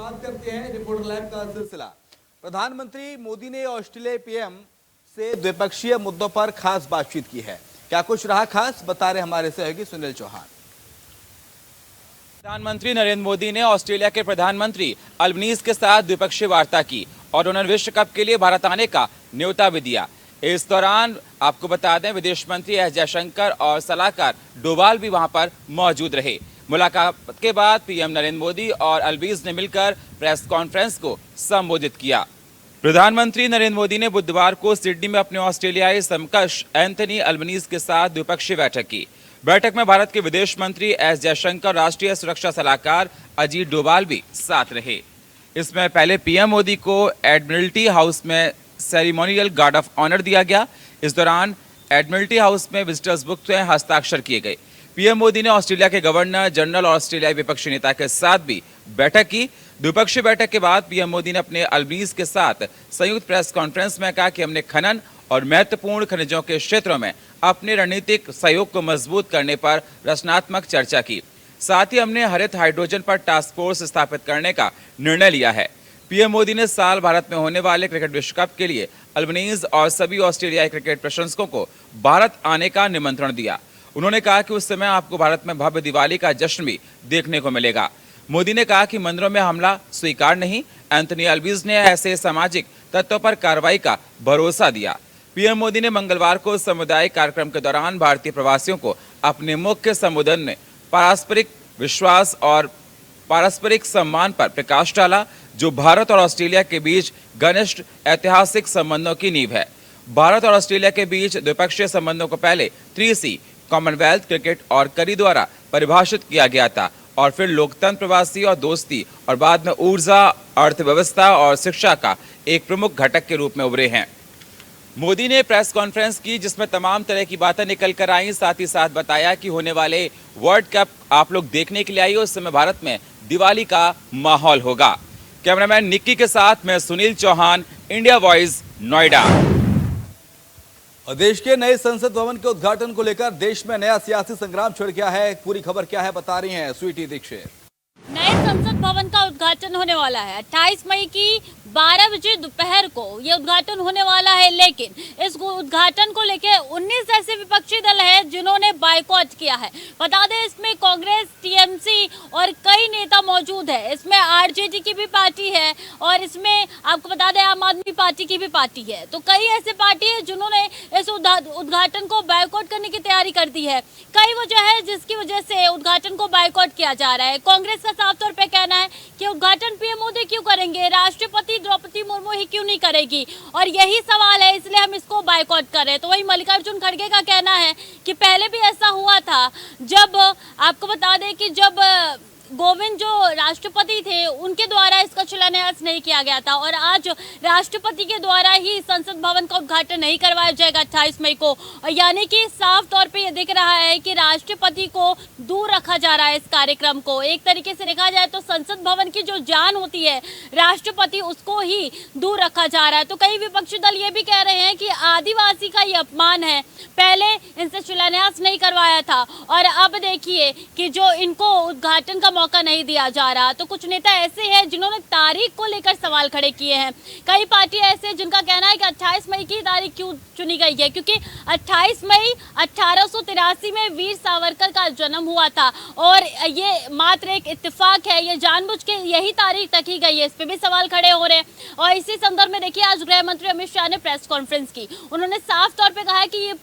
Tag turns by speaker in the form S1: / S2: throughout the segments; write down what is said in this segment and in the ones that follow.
S1: बात करते हैं रिपोर्टर लाइव का सिलसिला। प्रधानमंत्री मोदी ने ऑस्ट्रेलिया पीएम से द्विपक्षीय मुद्दों पर खास बातचीत की है। क्या कुछ रहा खास, बता रहे हमारे सहयोगी सुनील चौहान।
S2: प्रधानमंत्री नरेंद्र मोदी ने ऑस्ट्रेलिया के प्रधानमंत्री अल्बनीज के साथ द्विपक्षीय वार्ता की और उन्होंने विश्व कप के लिए भारत आने का न्योता भी दिया। इस दौरान आपको बता दें, विदेश मंत्री एस जयशंकर और सलाहकार डोवाल भी वहां पर मौजूद रहे। मुलाकात के बाद पीएम नरेंद्र मोदी और अल्बनीज ने मिलकर प्रेस कॉन्फ्रेंस को संबोधित किया। प्रधानमंत्री नरेंद्र मोदी ने बुधवार को सिडनी में अपने ऑस्ट्रेलियाई समकक्ष एंथनी अल्बनीज के साथ द्विपक्षीय बैठक की। बैठक में भारत के विदेश मंत्री एस जयशंकर, राष्ट्रीय सुरक्षा सलाहकार अजीत डोभाल भी साथ रहे। इसमें पहले पीएम मोदी को एडमिरल्टी हाउस में सेरेमोनियल गार्ड ऑफ ऑनर दिया गया। इस दौरान एडमिरल्टी हाउस में विजिटर्स बुक में हस्ताक्षर किए गए। पीएम मोदी ने ऑस्ट्रेलिया के गवर्नर जनरल और ऑस्ट्रेलियाई विपक्षी नेता के साथ भी बैठक की। द्विपक्षीय बैठक के बाद पीएम मोदी ने अपने अल्बनीज के साथ संयुक्त प्रेस कॉन्फ्रेंस में कहा कि हमने खनन और महत्वपूर्ण खनिजों के क्षेत्रों में अपने रणनीतिक सहयोग को मजबूत करने पर रचनात्मक चर्चा की। साथ ही हमने हरित हाइड्रोजन पर टास्क फोर्स स्थापित करने का निर्णय लिया है। पीएम मोदी ने साल भारत में होने वाले क्रिकेट विश्व कप के लिए अल्बनीज और सभी ऑस्ट्रेलियाई क्रिकेट प्रशंसकों को भारत आने का निमंत्रण दिया। उन्होंने कहा कि उस समय आपको भारत में भव्य दिवाली का जश्न भी देखने को मिलेगा। मोदी ने कहा कि मंदिरों में हमला स्वीकार नहीं। एंथनी अल्बनीज ने ऐसे सामाजिक तत्वों पर कार्रवाई का भरोसा दिया। पीएम मोदी ने मंगलवार को सामुदायिक कार्यक्रम के दौरान भारतीय प्रवासियों को अपने मुख्य संबोधन में पारस्परिक विश्वास और पारस्परिक सम्मान पर प्रकाश डाला, जो भारत और ऑस्ट्रेलिया के बीच घनिष्ठ ऐतिहासिक संबंधों की नींव है। भारत और ऑस्ट्रेलिया के बीच द्विपक्षीय संबंधों को पहले 3C कॉमनवेल्थ, क्रिकेट और करी द्वारा परिभाषित किया गया था और फिर लोकतंत्र, प्रवासी और दोस्ती, और बाद में ऊर्जा, अर्थव्यवस्था और शिक्षा का एक प्रमुख घटक के रूप में उभरे हैं। मोदी ने प्रेस कॉन्फ्रेंस की जिसमें तमाम तरह की बातें निकल कर आई। साथ ही साथ बताया कि होने वाले वर्ल्ड कप आप लोग देखने के लिए आइए, उस समय भारत में दिवाली का माहौल होगा। कैमरामैन निक्की के साथ मैं सुनील चौहान, इंडिया वॉइस, नोएडा।
S1: और देश के नए संसद भवन के उद्घाटन को लेकर देश में नया सियासी संग्राम छिड़ गया है। पूरी खबर क्या है, बता रही हैं स्वीटी दीक्षित।
S3: नए संसद भवन का उद्घाटन होने वाला है 28 मई की 12 बजे दोपहर को ये उद्घाटन होने वाला है, लेकिन इस उद्घाटन को लेकर 19 ऐसे विपक्षी दल हैं जिन्होंने बायकॉट किया है। बता दें, इसमें कांग्रेस, टीएमसी और कई नेता मौजूद है। इसमें आरजेडी की भी पार्टी है और इसमें आपको बता दें आम आदमी पार्टी की भी पार्टी है। तो कई ऐसे पार्टी है जिन्होंने इस उद्घाटन को बायकॉट करने की तैयारी कर दी है। कई वजह है जिसकी वजह से उद्घाटन को बायकॉट किया जा रहा है। कांग्रेस का साफ तौर पे कहना है कि उद्घाटन पीएम मोदी क्यों करेंगे, राष्ट्रपति द्रौपदी मुर्मू ही क्यों नहीं करेगी, और यही सवाल है, इसलिए हम इसको बायकॉट कर रहे हैं। तो वही मल्लिकार्जुन खड़गे का कहना है कि पहले भी ऐसा हुआ था, जब आपको बता दें कि जब गोविंद जो राष्ट्रपति थे उनके द्वारा इसका शिलान्यास नहीं किया गया था, और आज राष्ट्रपति के द्वारा ही संसद भवन का उद्घाटन नहीं करवाया जाएगा 28 मई को। यानी कि साफ तौर पे ये दिख रहा है कि राष्ट्रपति को दूर रखा जा रहा है इस कार्यक्रम को। एक तरीके से देखा जाए तो संसद भवन की जो जान होती है राष्ट्रपति, उसको ही दूर रखा जा रहा है। तो कई विपक्षी दल ये भी कह रहे हैं कि आदिवासी का ये अपमान है, पहले इनसे शिलान्यास नहीं करवाया था और अब देखिए कि जो इनको उद्घाटन का मौका नहीं दिया जा रहा। तो कुछ नेता ऐसे हैं जिन्होंने तारीख को लेकर सवाल खड़े किए हैं। कई पार्टी ऐसे हैं जिनका कहना है कि 28 मई की तारीख क्यों चुनी गई है, क्योंकि 28 मई 1883 में वीर सावरकर का जन्म हुआ था और ये मात्र एक इत्तेफाक है, ये जानबूझ के यही तारीख तकी गई है। इस पे भी सवाल खड़े हो रहे हैं। और इसी संदर्भ में देखिए, आज गृह मंत्री अमित शाह ने प्रेस कॉन्फ्रेंस की। उन्होंने साफ तौर पे कहा है कि ये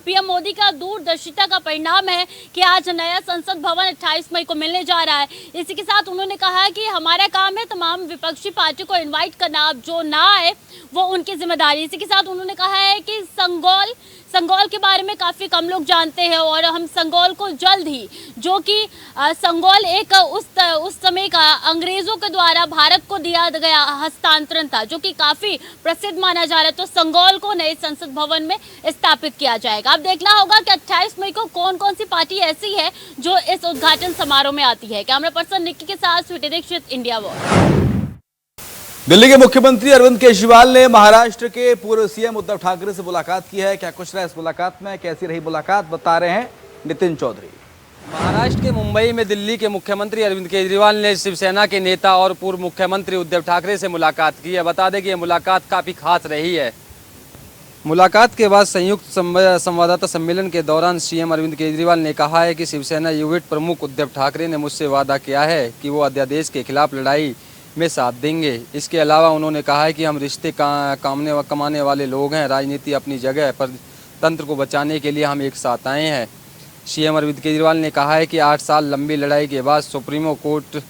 S3: पीएम मोदी का दूरदर्शिता का परिणाम है कि आज नया संसद भवन 28 मई को मिलने जा रहा है। इसी के साथ उन्होंने कहा कि हमारा काम है तमाम विपक्षी पार्टी को इनवाइट करना, जो ना आए वो उनकी जिम्मेदारी। इसी के साथ उन्होंने कहा है कि संगोल के बारे में काफी कम लोग जानते हैं और हम संगोल को जल्द ही, जो कि संगोल एक उस समय का अंग्रेजों के द्वारा भारत को दिया गया हस्तांतरण था, जो कि काफी प्रसिद्ध माना जा रहा है। तो संगोल को नए संसद भवन में स्थापित किया जाएगा। अब देखना होगा कि 28 मई को कौन कौन सी पार्टी ऐसी है जो इस उद्घाटन समारोह में आती है। कैमरा पर्सन निक्की के साथ स्वीटी दीक्षित, इंडिया वॉइस।
S1: दिल्ली के मुख्यमंत्री अरविंद केजरीवाल ने महाराष्ट्र के पूर्व सीएम उद्धव ठाकरे से मुलाकात की है। क्या कुछ रहा इस मुलाकात में, कैसी रही मुलाकात, बता रहे हैं नितिन चौधरी।
S4: महाराष्ट्र के मुंबई में दिल्ली के मुख्यमंत्री अरविंद केजरीवाल ने शिवसेना के नेता और पूर्व मुख्यमंत्री उद्धव ठाकरे से मुलाकात की है। बता दें कि यह मुलाकात काफ़ी खास रही है। मुलाकात के बाद संयुक्त संवाददाता सम्मेलन के दौरान सीएम अरविंद केजरीवाल ने कहा है कि शिवसेना यूनिट प्रमुख उद्धव ठाकरे ने मुझसे वादा किया है कि वो अध्यादेश के खिलाफ लड़ाई में साथ देंगे। इसके अलावा उन्होंने कहा है कि हम रिश्ते कमाने वाले लोग हैं, राजनीति अपनी जगह पर तंत्र को बचाने के लिए हम एक साथ आए हैं। सीएम अरविंद केजरीवाल ने कहा है कि 8 साल लंबी लड़ाई के बाद सुप्रीम कोर्ट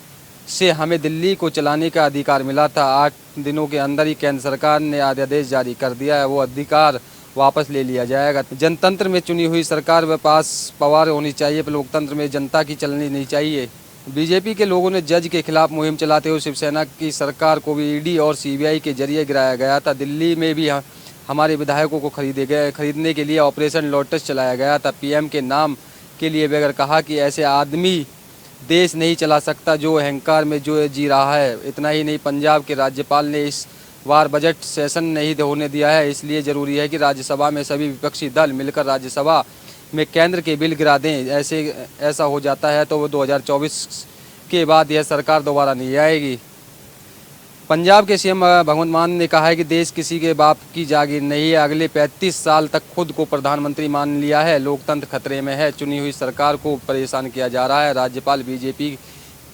S4: से हमें दिल्ली को चलाने का अधिकार मिला था। 8 दिनों के अंदर ही केंद्र सरकार ने अध्यादेश जारी कर दिया है, वो अधिकार वापस ले लिया जाएगा। जनतंत्र में चुनी हुई सरकार के पास पावर होनी चाहिए, पर लोकतंत्र में जनता की चलनी नहीं चाहिए। बीजेपी के लोगों ने जज के खिलाफ मुहिम चलाते हुए शिवसेना की सरकार को भी ईडी और सीबीआई के जरिए गिराया गया था। दिल्ली में भी हमारे विधायकों को खरीदने के लिए ऑपरेशन लोटस चलाया गया था। पीएम के नाम के लिए बगैर कहा कि ऐसे आदमी देश नहीं चला सकता जो अहंकार में जो जी रहा है। इतना ही नहीं, पंजाब के राज्यपाल ने इस बार बजट सेशन नहीं होने दिया है। इसलिए ज़रूरी है कि राज्यसभा में सभी विपक्षी दल मिलकर राज्यसभा में केंद्र के बिल गिरा दें। ऐसा हो जाता है तो 2024 के बाद यह सरकार दोबारा नहीं आएगी। पंजाब के सीएम भगवंत मान ने कहा है कि देश किसी के बाप की जागीर नहीं है। अगले 35 साल तक खुद को प्रधानमंत्री मान लिया है। लोकतंत्र खतरे में है। चुनी हुई सरकार को परेशान किया जा रहा है। राज्यपाल बीजेपी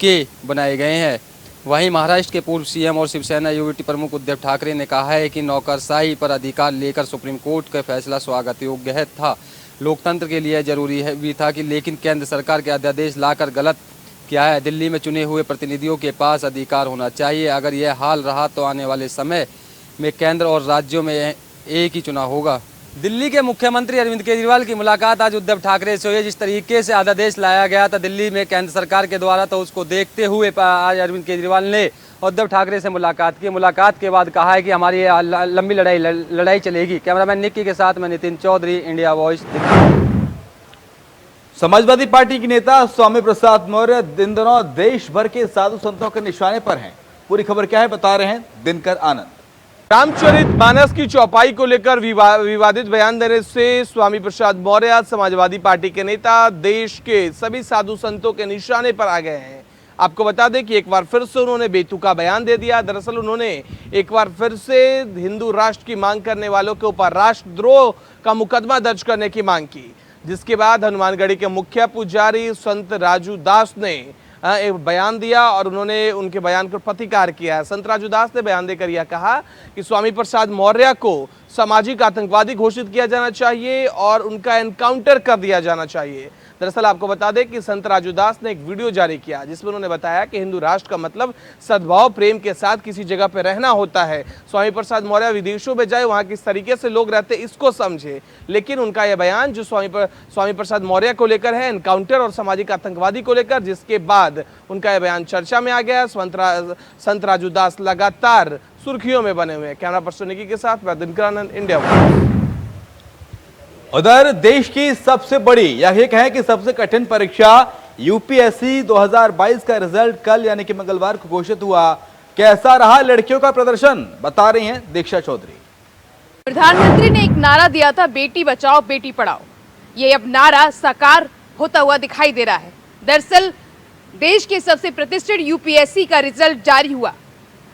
S4: के बनाए गए हैं। वहीं महाराष्ट्र के पूर्व सीएम और शिवसेना यूनिट प्रमुख उद्धव ठाकरे ने कहा है कि नौकरशाही पर अधिकार लेकर सुप्रीम कोर्ट का फैसला स्वागत योग्य था। लोकतंत्र के लिए जरूरी भी था कि लेकिन केंद्र सरकार के अध्यादेश लाकर गलत क्या है। दिल्ली में चुने हुए प्रतिनिधियों के पास अधिकार होना चाहिए। अगर यह हाल रहा तो आने वाले समय में केंद्र और राज्यों में एक ही चुनाव होगा। दिल्ली के मुख्यमंत्री अरविंद केजरीवाल की मुलाकात आज उद्धव ठाकरे से हुई। जिस तरीके से अध्यादेश लाया गया था दिल्ली में केंद्र सरकार के द्वारा, तो उसको देखते हुए आज अरविंद केजरीवाल ने उद्धव ठाकरे से मुलाकात की। मुलाकात के बाद कहा है कि हमारी लंबी लड़ाई चलेगी। कैमरामैन निक्की के साथ मैं नितिन चौधरी, इंडिया वॉइस।
S1: समाजवादी पार्टी के नेता स्वामी प्रसाद मौर्य दिन दिनों देश भर के साधु संतों के निशाने पर हैं। पूरी खबर क्या है बता रहे हैं दिनकर आनंद।
S5: रामचरितमानस की चौपाई को लेकर विवादित बयान देने से स्वामी प्रसाद मौर्य समाजवादी पार्टी के नेता देश के सभी साधु संतों के निशाने पर आ गए हैं। आपको बता दें कि एक बार फिर से उन्होंने बेतुका बयान दे दिया। दरअसल उन्होंने एक बार फिर से हिंदू राष्ट्र की मांग करने वालों के ऊपर राष्ट्रद्रोह का मुकदमा दर्ज करने की मांग की, जिसके बाद हनुमानगढ़ी के मुख्य पुजारी संत राजू दास ने एक बयान दिया और उन्होंने उनके बयान को प्रतिकार किया है। संत राजू दास ने बयान देकर यह कहा कि स्वामी प्रसाद मौर्य को सामाजिक आतंकवादी घोषित किया जाना चाहिए और उनका एनकाउंटर कर दिया जाना चाहिए। दरअसल आपको बता दें कि संत राजू दास ने एक वीडियो जारी किया जिसमें उन्होंने बताया कि हिंदू राष्ट्र का मतलब सद्भाव प्रेम के साथ किसी जगह पर रहना होता है। स्वामी प्रसाद मौर्य विदेशों में जाए, वहां किस तरीके से लोग रहते इसको समझे, लेकिन उनका यह बयान जो स्वामी प्रसाद मौर्य को लेकर है, एनकाउंटर और सामाजिक आतंकवादी को लेकर, जिसके बाद उनका यह बयान चर्चा में आ गया। संत राजू दास लगातार सुर्खियों में बने हुए हैं। कैमरा पर्सन निकी के साथ मैं दिनकर आनंद, इंडिया वॉइस।
S1: उधर देश की सबसे बड़ी या ये कहें कि सबसे कठिन परीक्षा यूपीएससी 2022 का रिजल्ट कल यानी कि मंगलवार को घोषित हुआ। कैसा रहा लड़कियों का प्रदर्शन, बता रही हैं दीक्षा चौधरी।
S6: प्रधानमंत्री ने एक नारा दिया था, बेटी बचाओ बेटी पढ़ाओ। ये अब नारा साकार होता हुआ दिखाई दे रहा है। दरअसल देश के सबसे प्रतिष्ठित यूपीएससी का रिजल्ट जारी हुआ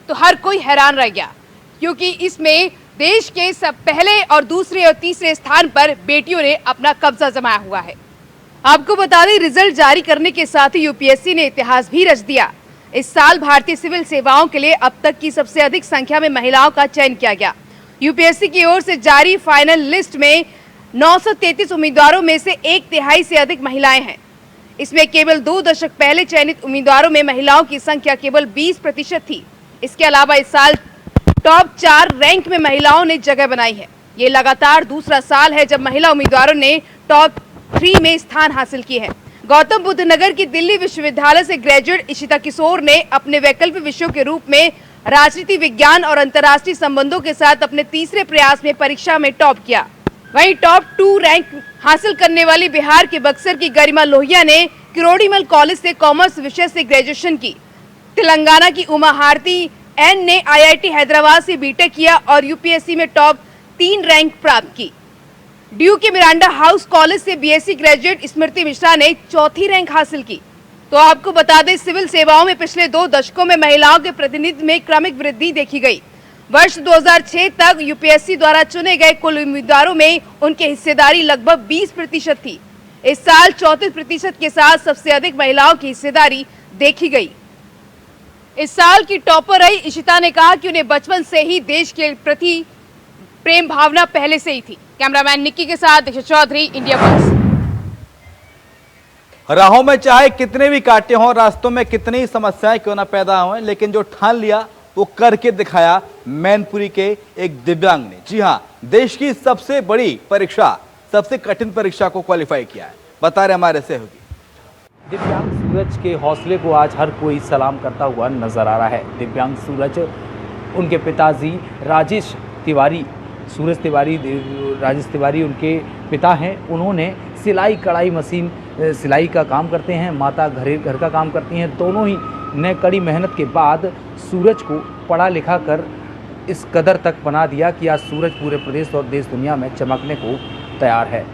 S6: तो हर कोई हैरान रह गया, क्योंकि इसमें देश के सब पहले और दूसरे और तीसरे स्थान पर बेटियों ने अपना कब्जा जमाया हुआ है। आपको बता दें, रिजल्ट जारी करने के साथ ही यूपीएससी ने इतिहास भी रच दिया। इस साल भारतीय सिविल सेवाओं के लिए अब तक की सबसे अधिक संख्या में महिलाओं का चयन किया गया। यूपीएससी की ओर से जारी फाइनल लिस्ट में 933 उम्मीदवारों में से 1/3 से अधिक महिलाएं हैं। इसमें केवल 2 दशक पहले चयनित उम्मीदवारों में महिलाओं की संख्या केवल 20% थी। इसके अलावा इस साल टॉप 4 रैंक में महिलाओं ने जगह बनाई है। ये लगातार दूसरा साल है जब महिला उम्मीदवारों ने टॉप 3 में स्थान हासिल की है। गौतम बुद्ध नगर की दिल्ली विश्वविद्यालय से ग्रेजुएट इशिता किशोर ने अपने वैकल्पिक विषयों के रूप में राजनीति विज्ञान और अंतर्राष्ट्रीय संबंधों के साथ अपने तीसरे प्रयास में परीक्षा में टॉप किया। वहीं टॉप 2 रैंक हासिल करने वाली बिहार के बक्सर की गरिमा लोहिया ने किरोड़ीमल कॉलेज से कॉमर्स विषय से ग्रेजुएशन की। तेलंगाना की उमा भारती एन ने आईआईटी हैदराबाद से बीटेक किया और यूपीएससी में टॉप 3 रैंक प्राप्त की। ड्यू के मिरांडा हाउस कॉलेज से बीएससी ग्रेजुएट स्मृति मिश्रा ने चौथी रैंक हासिल की। तो आपको बता दें, सिविल सेवाओं में पिछले 2 दशकों में महिलाओं के प्रतिनिधित्व में क्रमिक वृद्धि देखी गई। वर्ष 2006 तक यूपीएससी द्वारा चुने गए कुल उम्मीदवारों में उनकी हिस्सेदारी लगभग 20% थी। इस साल 34% के साथ सबसे अधिक महिलाओं की हिस्सेदारी देखी गई। इस साल की टॉपर रही इशिता ने कहा कि उन्हें बचपन से ही देश के प्रति प्रेम भावना पहले से ही थी। कैमरामैन निक्की के साथ दीक्षा चौधरी, इंडिया वॉइस।
S1: राहों में चाहे कितने भी कांटे हों, रास्तों में कितनी ही समस्याएं क्यों ना पैदा हों, लेकिन जो ठान लिया वो करके दिखाया मैनपुरी के एक दिव्यांग ने। जी हां, देश की सबसे बड़ी परीक्षा, सबसे कठिन परीक्षा को क्वालिफाई किया है। बता रहे हमारे सहयोगी।
S7: दिव्यांग सूरज के हौसले को आज हर कोई सलाम करता हुआ नजर आ रहा है। दिव्यांग सूरज, उनके पिताजी राजेश तिवारी, सूरज तिवारी, राजेश तिवारी उनके पिता हैं। उन्होंने सिलाई कढ़ाई मशीन सिलाई का काम करते हैं, माता घर का काम करती हैं। दोनों ही ने कड़ी मेहनत के बाद सूरज को पढ़ा लिखा कर इस कदर तक बना दिया कि आज सूरज पूरे प्रदेश और देश दुनिया में चमकने को तैयार है।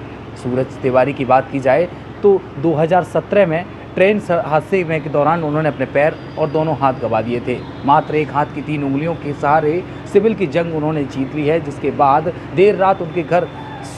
S7: सूरज तिवारी की बात की जाए तो 2017 में ट्रेन हादसे के दौरान उन्होंने अपने पैर और दोनों हाथ गंवा दिए थे। मात्र एक हाथ की 3 उंगलियों के सहारे सिविल की जंग उन्होंने जीत ली है, जिसके बाद देर रात उनके घर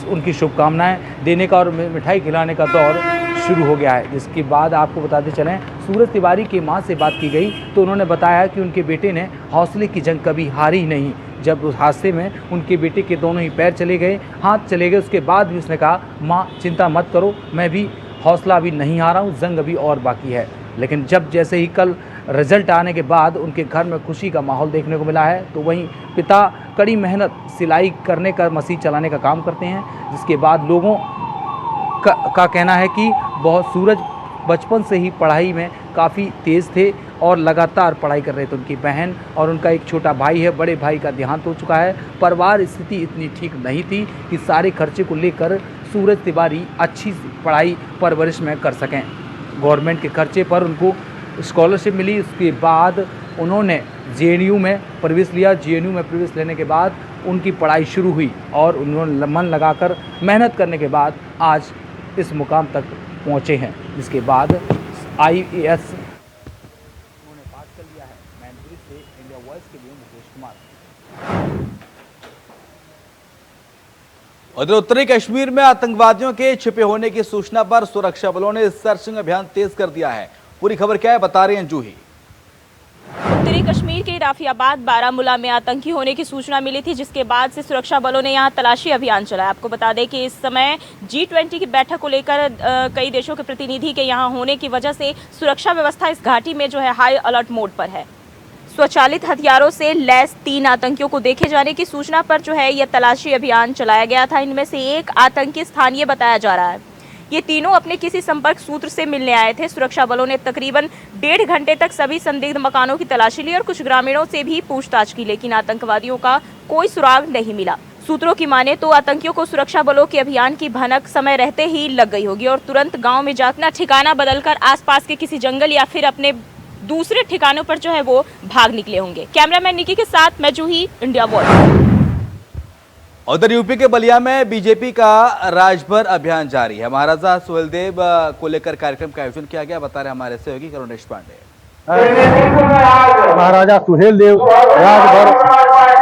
S7: उनकी शुभकामनाएं देने का और मिठाई खिलाने का दौर शुरू हो गया है। जिसके बाद आपको बताते चलें, सूरज तिवारी की मां से बात की गई तो उन्होंने बताया कि उनके बेटे ने हौसले की जंग कभी हारी ही नहीं। जब उस हादसे में उनके बेटे के दोनों ही पैर चले गए, हाथ चले गए, उसके बाद भी उसने कहा, माँ चिंता मत करो, मैं भी हौसला अभी नहीं हारा हूँ, जंग अभी और बाकी है। लेकिन जब जैसे ही कल रिजल्ट आने के बाद उनके घर में खुशी का माहौल देखने को मिला है, तो वहीं पिता कड़ी मेहनत सिलाई करने का, मशीन चलाने का काम करते हैं। जिसके बाद लोगों का कहना है कि बहुत सूरज बचपन से ही पढ़ाई में काफ़ी तेज़ थे और लगातार पढ़ाई कर रहे थे। उनकी बहन और उनका एक छोटा भाई है, बड़े भाई का देहांत हो चुका है। परिवार स्थिति इतनी ठीक नहीं थी कि सारे खर्चे को लेकर सूरज तिवारी अच्छी पढ़ाई परवरिश में कर सकें। गवर्नमेंट के खर्चे पर उनको स्कॉलरशिप मिली। उसके बाद उन्होंने जेएनयू में प्रवेश लिया। जेएनयू में प्रवेश लेने के बाद उनकी पढ़ाई शुरू हुई और उन्होंने मन लगाकर मेहनत करने के बाद आज इस मुकाम तक पहुँचे हैं। जिसके बाद IAS उन्होंने पास कर लिया है। मैनपुरी से इंडिया वॉइस के लिए मुकेश कुमार।
S1: उधर उत्तरी कश्मीर में आतंकवादियों के छिपे होने की सूचना पर सुरक्षा बलों ने सर्चिंग अभियान तेज कर दिया है। पूरी खबर क्या है, बता रहे हैं जूही।
S8: उत्तरी कश्मीर के राफियाबाद बारामूला में आतंकी होने की सूचना मिली थी, जिसके बाद से सुरक्षा बलों ने यहां तलाशी अभियान चलाया। आपको बता दें कि इस समय G20 की बैठक को लेकर कई देशों के प्रतिनिधि के यहां होने की वजह से सुरक्षा व्यवस्था इस घाटी में जो है हाई अलर्ट मोड पर है। स्वचालित हथियारों से लैस 3 आतंकियों को देखे जाने की सूचना पर जो है यह तलाशी अभियान चलाया गया था। इनमें से एक आतंकी स्थानीय बताया जा रहा है। ये तीनों अपने किसी संपर्क सूत्र से मिलने आए थे। सुरक्षा बलों ने तकरीबन 1.5 घंटे तक सभी संदिग्ध मकानों की तलाशी ली और कुछ ग्रामीणों से भी पूछताछ की, लेकिन आतंकवादियों का कोई सुराग नहीं मिला। सूत्रों की माने तो आतंकियों को सुरक्षा बलों के अभियान की भनक समय रहते ही लग गई होगी और तुरंत गांव में जाकर ठिकाना बदलकर आसपास के किसी जंगल या फिर अपने दूसरे ठिकानों पर जो है वो भाग निकले होंगे। कैमरामैन निकी के साथ मैं जूही, इंडिया वॉइस।
S1: उधर यूपी के बलिया में बीजेपी का राजभर अभियान जारी है। महाराजा सुहेलदेव को लेकर कार्यक्रम का आयोजन किया गया। बता रहे हमारे सहयोगी करुणेश पांडे।
S9: महाराजा सुहेलदेव राजभर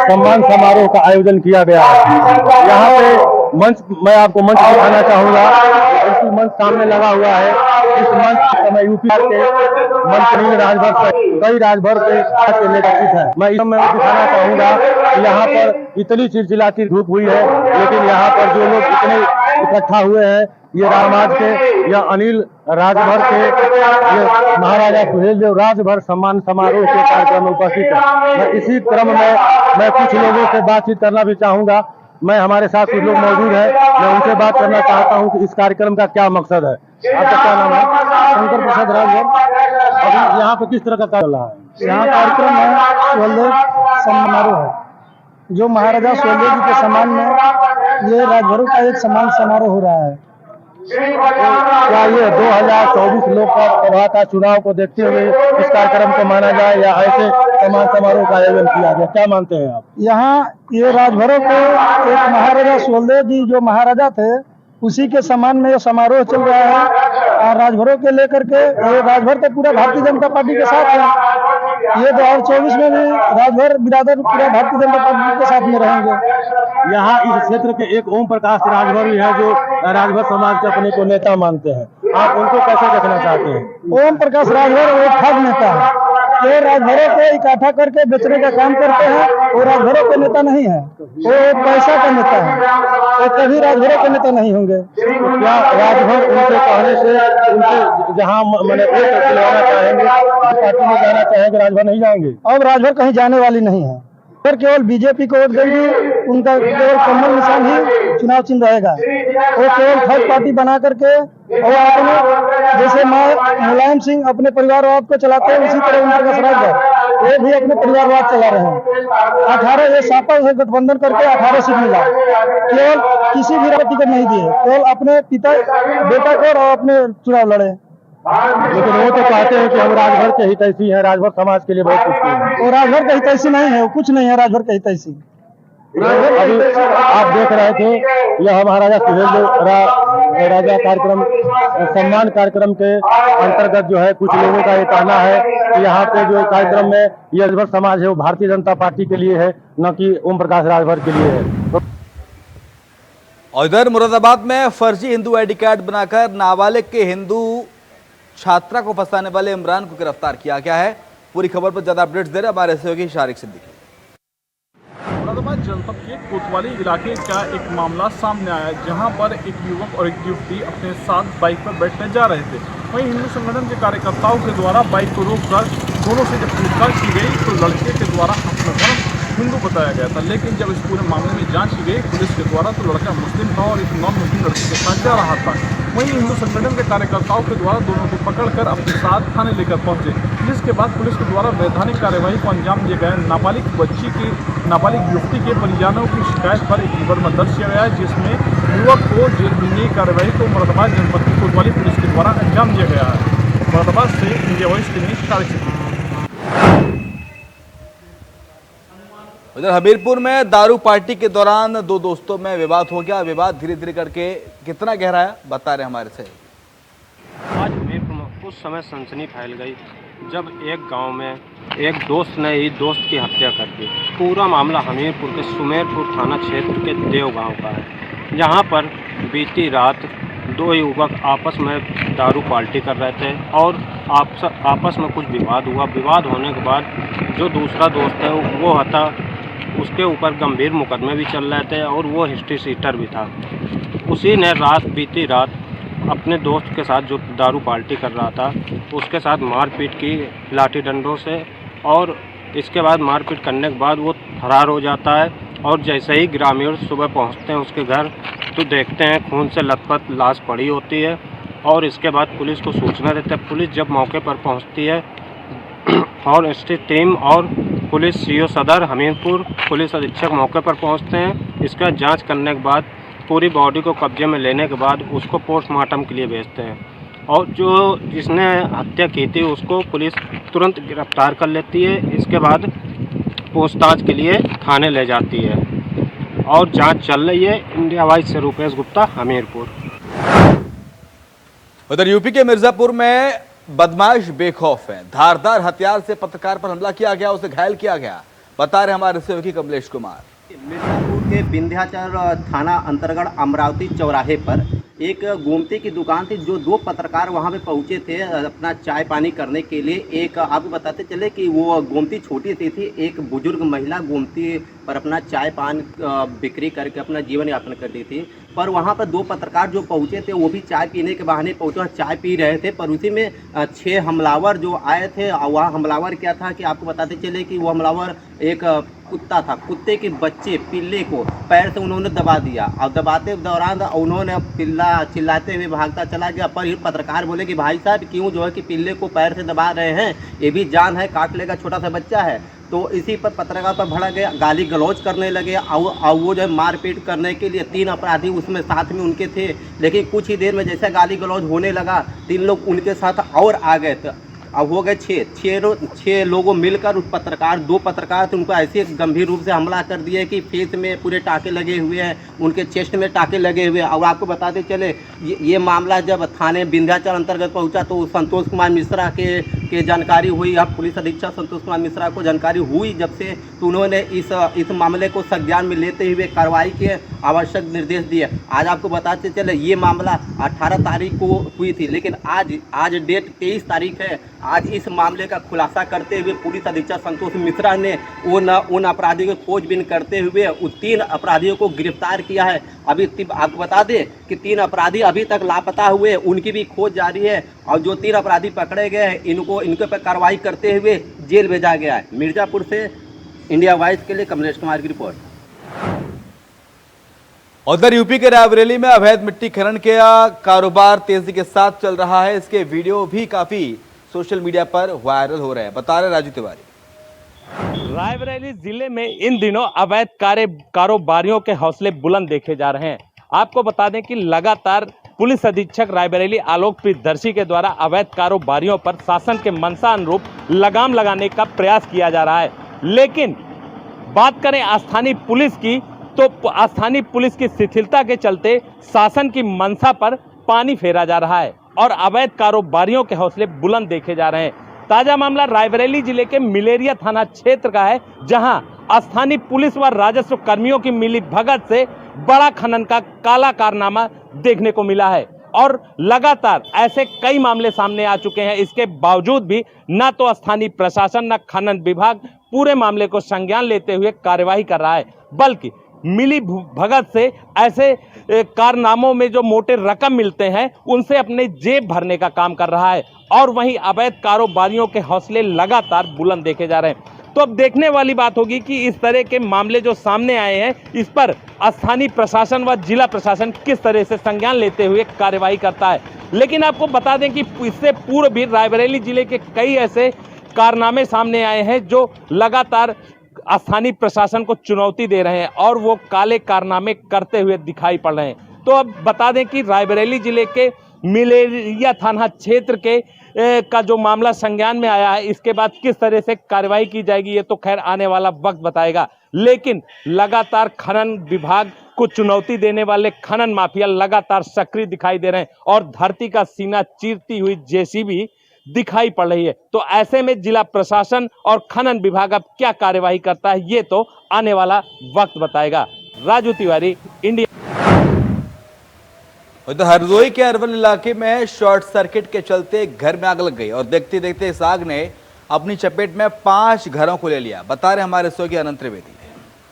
S9: सम्मान समारोह का आयोजन किया गया है। यहाँ पे मंच, मैं आपको मंच दिखाना चाहूंगा। इसी मंच सामने लगा हुआ है। इस मंच में यूपी के मंत्री राजभर से कई राजभर के नेतृत्व है। मैं इसमें दिखाना चाहूंगा कि यहाँ पर इतनी चिलचिलाती धूप हुई है, लेकिन यहाँ पर जो लोग इतने इकट्ठा हुए हैं, ये रामाज के या अनिल राजभर के, ये महाराजा सुहेलदेव राजभर सम्मान समारोह के कार्यक्रम में उपस्थित है। मैं इसी क्रम में मैं कुछ लोगों से बातचीत करना भी चाहूंगा। मैं हमारे साथ कुछ लोग मौजूद हैं, मैं उनसे बात करना चाहता हूं कि इस कार्यक्रम का क्या मकसद है। आपका क्या नाम है? शंकर प्रसाद राजभर। अभी यहाँ पे किस तरह का कार्य चल रहा है?
S10: यहाँ कार्यक्रम है सुहेलदेव समारोह है, जो महाराजा सुहेलदेव जी के सम्मान में ये राजभरों का एक सम्मान समारोह हो रहा है।
S9: क्या ये 2024 लोकसभा का चुनाव को देखते हुए इस कार्यक्रम को माना जाए या ऐसे सम्मान समारोह का आयोजन किया गया, क्या मानते हैं आप?
S10: यहाँ ये राजभरों को एक महाराजा सुहेलदेव जी जो महाराजा थे उसी के सम्मान में ये समारोह चल रहा है। और राजभरों के लेकर के ये राजभर तो पूरा भारतीय जनता पार्टी के साथ है। ये 2024 में भी राजभर बिरादर पूरा भारतीय जनता पार्टी के साथ में रहेंगे।
S9: यहाँ इस क्षेत्र के एक ओम प्रकाश राजभर भी है जो राजभर समाज के अपने को नेता मानते हैं, आप उनको कैसे देखना चाहते हैं?
S10: ओम प्रकाश राजभर एक ठग नेता है। ये राजभरों को इकट्ठा करके बेचने का काम करते हैं। वो राजभरों के नेता नहीं है, वो पैसा का नेता है। वो कभी राजभरों के नेता नहीं होंगे।
S9: तो क्या राजभर उनके कहने से उनके जहाँ मैंने वोट दिलवाना चाहेंगे, पार्टी में जाना चाहेंगे, राजभर नहीं जाएंगे?
S10: अब राजभर कहीं जाने वाली नहीं है। फिर केवल बीजेपी को वोट देंगे, उनका केवल कमल निशान ही चुनाव चिन्ह रहेगा। वो केवल थर्ड पार्टी बना करके और अपने जैसे मुलायम सिंह अपने परिवारवाद को चलाते हैं उसी तरह ओम प्रकाश राजभर वो भी अपने परिवारवाद चला रहे हैं। 18 ये सापा से गठबंधन करके 18 सीट मिला, केवल किसी भी टिकट नहीं दिए, केवल अपने पिता बेटा को और अपने चुनाव लड़े।
S9: लेकिन वो तो कहते हैं कि हम राजभर के हितैषी हैं, राजभर समाज के लिए बहुत कुछ किए हैं।
S10: वो राजभर का हितैषी नहीं है, वो कुछ नहीं है राजभर का हितैषी।
S9: अभी आप देख रहे थे यह महाराजा सुहेलदेव राजा कार्यक्रम सम्मान कार्यक्रम के अंतर्गत जो है कुछ लोगों का ये कहना है कि यहाँ पे जो कार्यक्रम में ये राजभर समाज है वो भारतीय जनता पार्टी के लिए है, न कि ओम प्रकाश राजभर के लिए है।
S1: और इधर मुरादाबाद में फर्जी हिंदू आईडी कार्ड बनाकर नाबालिग के हिंदू छात्रा को फंसाने वाले इमरान को गिरफ्तार किया गया है। पूरी खबर पर ज्यादा अपडेट्स दे रहे हमारे सहयोगी शारिक सिद्दीकी।
S11: मुरादाबाद जनपद के कोतवाली इलाके का एक मामला सामने आया, जहां पर एक युवक और एक युवती अपने साथ बाइक पर बैठने जा रहे थे। वहीं हिंदू संगठन के कार्यकर्ताओं के द्वारा बाइक को रोककर दोनों से जब पूछताछ की गई तो लड़के के द्वारा अपना धर्म हिंदू बताया गया था, लेकिन जब इस पूरे मामले में जांच की गई पुलिस के द्वारा तो लड़का मुस्लिम था और एक नॉन मुस्लिम लड़की के साथ जा रहा था। वहीं हिंदू संगठन के कार्यकर्ताओं के द्वारा दोनों को पकड़कर अपने साथ थाने लेकर पहुंचे, जिसके बाद पुलिस के द्वारा वैधानिक कार्यवाही को अंजाम दिया गया। नाबालिग युवती के परिजनों की शिकायत पर एक मुकदमा दर्ज किया गया, जिसमें युवक को जेल भेजने की कार्यवाही को मुरादाबाद जनपद की कोतवाली पुलिस के द्वारा अंजाम दिया गया है। मुरादाबाद से इंडिया वॉइस के लिए शारिक सिद्दीकी।
S1: उधर हमीरपुर में दारू पार्टी के दौरान दो दोस्तों में विवाद हो गया। विवाद धीरे धीरे करके कितना गहराया बता रहे हमारे से।
S12: आज हमीरपुर में उस समय सनसनी फैल गई जब एक गांव में एक दोस्त ने ही दोस्त की हत्या कर दी। पूरा मामला हमीरपुर के सुमेरपुर थाना क्षेत्र के देव गांव का है। यहाँ पर बीती रात दो युवक आपस में दारू पार्टी कर रहे थे और आपस में कुछ विवाद हुआ। विवाद होने के बाद जो दूसरा दोस्त है वो हता, उसके ऊपर गंभीर मुकदमे भी चल रहे थे और वो हिस्ट्री सीटर भी था। उसी ने बीती रात अपने दोस्त के साथ जो दारू पार्टी कर रहा था उसके साथ मारपीट की लाठी डंडों से, और इसके बाद मारपीट करने के बाद वो फरार हो जाता है। और जैसे ही ग्रामीण सुबह पहुंचते हैं उसके घर तो देखते हैं खून से लथपथ लाश पड़ी होती है और इसके बाद पुलिस को सूचना देते हैं। पुलिस जब मौके पर पहुंचती है और एसटी टीम और पुलिस सीओ सदर हमीरपुर पुलिस अधीक्षक मौके पर पहुंचते हैं। इसका जांच करने के बाद पूरी बॉडी को कब्जे में लेने के बाद उसको पोस्टमार्टम के लिए भेजते हैं और जो जिसने हत्या की थी उसको पुलिस तुरंत गिरफ्तार कर लेती है। इसके बाद पूछताछ के लिए थाने ले जाती है और जांच चल रही है। इंडिया वॉइस से रूपेश गुप्ता, हमीरपुर।
S1: उधर यूपी के मिर्जापुर में बदमाश बेखौफ है। धारदार हथियार से पत्रकार पर हमला किया गया, उसे घायल किया गया, बता रहे हमारे सहयोगी कमलेश कुमार।
S13: मिर्जापुर के विंध्याचल थाना अंतर्गत अमरावती चौराहे पर एक गोमती की दुकान थी। जो दो पत्रकार वहां पे पहुंचे थे अपना चाय पानी करने के लिए। एक आपको बताते चले कि वो गोमती छोटी सी थी, एक बुजुर्ग महिला गोमती पर अपना चाय पान बिक्री करके अपना जीवन यापन कर रही थी। पर वहां पर दो पत्रकार जो पहुंचे थे वो भी चाय पीने के बहाने पहुंचे और चाय पी रहे थे। पर उसी में 6 हमलावर जो आए थे। वह हमलावर क्या था कि आपको बताते चले कि वो हमलावर एक कुत्ता था। कुत्ते के बच्चे पिल्ले को पैर से उन्होंने दबा दिया और दबाते दौरान उन्होंने पिल्ला चिल्लाते हुए भागता चला गया। पर ये पत्रकार बोले कि भाई साहब क्यों जो है कि पिल्ले को पैर से दबा रहे हैं, ये भी जान है, काट लेगा, छोटा सा बच्चा है। तो इसी पर पत्रकार पर भड़क गया, गाली गलौज करने लगे और वो जो है मारपीट करने के लिए 3 अपराधी उसमें साथ में उनके थे। लेकिन कुछ ही देर में जैसे गाली गलौज होने लगा 3 लोग उनके साथ और आ गए थे। अब हो गए 6 लोगों मिलकर उस पत्रकार 2 पत्रकार थे, उनको ऐसे गंभीर रूप से हमला कर दिया कि फेस में पूरे टाँके लगे हुए हैं, उनके चेस्ट में टाँके लगे हुए हैं। और आपको बताते चले ये मामला जब थाने विंध्याचल अंतर्गत पहुंचा तो संतोष कुमार मिश्रा के जानकारी हुई। अब पुलिस अधीक्षक संतोष कुमार मिश्रा को जानकारी हुई जब से, तो उन्होंने इस मामले को संज्ञान में लेते हुए कार्रवाई के आवश्यक निर्देश दिए। आज आपको बताते चले ये मामला 18 तारीख को हुई थी, लेकिन आज डेट 23 तारीख है। आज इस मामले का खुलासा करते हुए पुलिस अधीक्षक संतोष मिश्रा ने उन अपराधियों को खोजबीन करते हुए उन 3 अपराधियों को गिरफ्तार किया है। अभी आपको बता दें कि 3 अपराधी अभी तक लापता हुए, उनकी भी खोज जारी है। और जो 3 अपराधी पकड़े गए हैं इनके पर कार्रवाई करते हुए जेल भेजा गया है। मिर्जापुर से इंडिया वॉइस के लिए कमलेश कुमार की रिपोर्ट।
S1: उधर यूपी के रायबरेली में अवैध मिट्टी खनन का कारोबार तेजी के साथ चल रहा है। इसके वीडियो भी काफी सोशल मीडिया पर वायरल हो रहे हैं, बता रहे राजू तिवारी।
S14: रायबरेली जिले में इन दिनों अवैध कारोबारियों के हौसले बुलंद देखे जा रहे हैं। आपको बता दें कि लगातार पुलिस अधीक्षक रायबरेली आलोक प्रियदर्शी के द्वारा अवैध कारोबारियों पर शासन के मंशा अनुरूप लगाम लगाने का प्रयास किया जा रहा है। लेकिन बात करें स्थानीय पुलिस की, तो स्थानीय पुलिस की शिथिलता के चलते शासन की मंशा पर पानी फेरा जा रहा है और अवैध कारोबारियों के हौसले बुलंद देखे जा रहे हैं। ताजा मामला रायबरेली जिले के मिलेरिया थाना क्षेत्र का है, जहां स्थानीय पुलिस व राजस्व कर्मियों की मिली भगत से बड़ा खनन का काला कारनामा देखने को मिला है और लगातार ऐसे कई मामले सामने आ चुके हैं। इसके बावजूद भी न तो स्थानीय प्रशासन न खनन विभाग पूरे मामले को संज्ञान लेते हुए कार्यवाही कर रहा है, बल्कि मिली भगत से ऐसे कारनामों में जो मोटे रकम मिलते हैं उनसे अपने जेब भरने का काम कर रहा है। और वहीं अवैध कारोबारियों के हौसले लगातार बुलंद देखे जा रहे हैं। तो अब देखने वाली बात होगी कि इस तरह के मामले जो सामने आए हैं इस पर स्थानीय प्रशासन व जिला प्रशासन किस तरह से संज्ञान लेते हुए कार्यवाही करता है। लेकिन आपको बता दें कि इससे पूर्व भी रायबरेली जिले के कई ऐसे कारनामे सामने आए हैं जो लगातार स्थानीय प्रशासन को चुनौती दे रहे हैं और वो काले कारनामे करते हुए दिखाई पड़ रहे हैं। तो अब बता दें कि रायबरेली जिले के मिलेरिया थाना क्षेत्र के का जो मामला संज्ञान में आया है, इसके बाद किस तरह से कार्रवाई की जाएगी ये तो खैर आने वाला वक्त बताएगा। लेकिन लगातार खनन विभाग को चुनौती देने वाले खनन माफिया लगातार सक्रिय दिखाई दे रहे हैं और धरती का सीना चीरती हुई जेसीबी दिखाई पड़ रही है। तो ऐसे में जिला प्रशासन और खनन विभाग अब क्या कार्यवाही करता है ये तो आने वाला वक्त बताएगा। राजू तिवारी, इंडिया।
S1: उधर हरदोई के अरवल इलाके में शॉर्ट सर्किट के चलते घर में आग लग गई और देखते देखते इस आग ने अपनी चपेट में 5 घरों को ले लिया, बता रहे हमारे सहयोगी अनंत त्रिवेदी।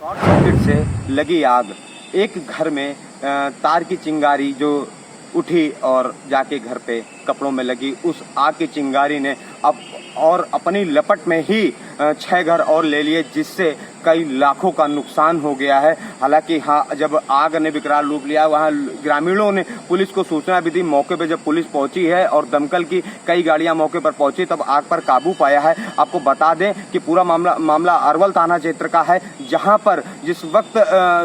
S15: शॉर्ट सर्किट से लगी आग, एक घर में तार की चिंगारी जो उठी और जाके घर पे कपड़ों में लगी, उस आग की चिंगारी ने अपनी लपट में ही 6 घर और ले लिए, जिससे कई लाखों का नुकसान हो गया है। हालांकि जब आग ने विकराल रूप लिया वहां ग्रामीणों ने पुलिस को सूचना भी दी। मौके पे जब पुलिस पहुंची है और दमकल की कई गाड़ियां मौके पर पहुंची तब आग पर काबू पाया है। आपको बता दें कि पूरा मामला अरवल थाना क्षेत्र का है, जहां पर जिस वक्त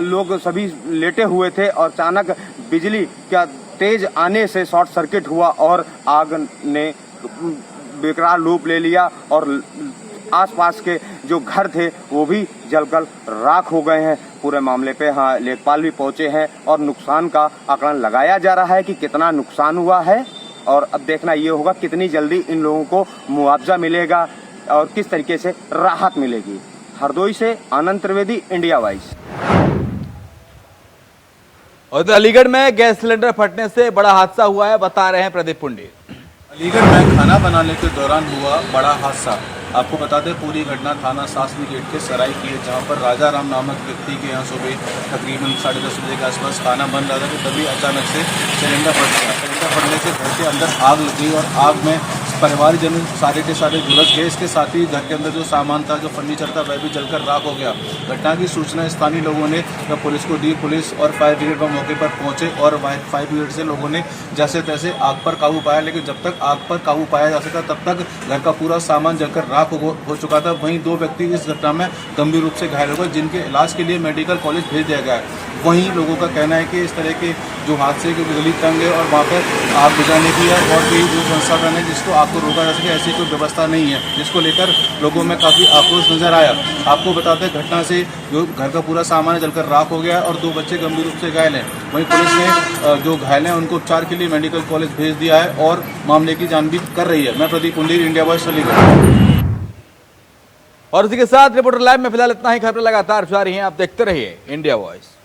S15: लोग सभी लेटे हुए थे और अचानक बिजली का तेज आने से शॉर्ट सर्किट हुआ और आग ने विकराल रूप ले लिया और आसपास के जो घर थे वो भी जलकर राख हो गए हैं। पूरे मामले पे लेखपाल भी पहुंचे हैं और नुकसान का आकलन लगाया जा रहा है कि कितना नुकसान हुआ है और अब देखना ये होगा कितनी जल्दी इन लोगों को मुआवजा मिलेगा और किस तरीके से राहत मिलेगी। हरदोई से आनंद त्रिवेदी, इंडिया वॉइस।
S1: और अलीगढ़ में गैस सिलेंडर फटने से बड़ा हादसा हुआ है, बता रहे हैं प्रदीप पुंडी।
S16: अलीगढ़ में खाना बनाने के दौरान हुआ बड़ा हादसा। आपको बता दें पूरी घटना थाना सासनी गेट के सराय की है, जहां पर राजा राम नामक व्यक्ति के यहाँ सुबह तकरीबन 10:30 बजे के आसपास खाना बन रहा था कि तभी अचानक से सिलेंडर फट गया। सिलेंडर फटने से घर के अंदर आग लग गई और आग में परिवारजन सारे के सारे झुलस गए। इसके साथ ही घर के अंदर जो सामान था, जो फर्नीचर था, वह भी जलकर राख हो गया। घटना की सूचना स्थानीय लोगों ने पुलिस को दी। पुलिस और फायर ब्रिगेड पर मौके पर पहुंचे और फायर ब्रिगेड से लोगों ने जैसे तैसे आग पर काबू पाया, लेकिन जब तक आग पर काबू पाया जा सका तब तक घर का पूरा सामान जलकर राख हो चुका था। वहीं 2 व्यक्ति इस घटना में गंभीर रूप से घायल हो गए, जिनके इलाज के लिए मेडिकल कॉलेज भेज दिया गया है। वहीं लोगों का कहना है कि इस तरह के जो हादसे के बिजली तंग है और वहाँ पर आग बुझाने की या और भी जो संसाधन है जिसको आग को रोका जा सके, ऐसी कोई व्यवस्था नहीं है, जिसको लेकर लोगों में काफ़ी आक्रोश नजर आया। आपको बताते हैं घटना से जो घर का पूरा सामान जलकर राख हो गया और 2 बच्चे गंभीर रूप से घायल हैं। वहीं पुलिस ने जो घायल हैं उनको उपचार के लिए मेडिकल कॉलेज भेज दिया है और मामले की जानबीन कर रही है। मैं प्रदीप पुंडीर, इंडिया वॉइस, अलीगढ़।
S1: और इसी के साथ रिपोर्टर लाइव में फिलहाल इतना ही। खबरें लगातार जारी हैं, आप देखते रहिए इंडिया वॉइस।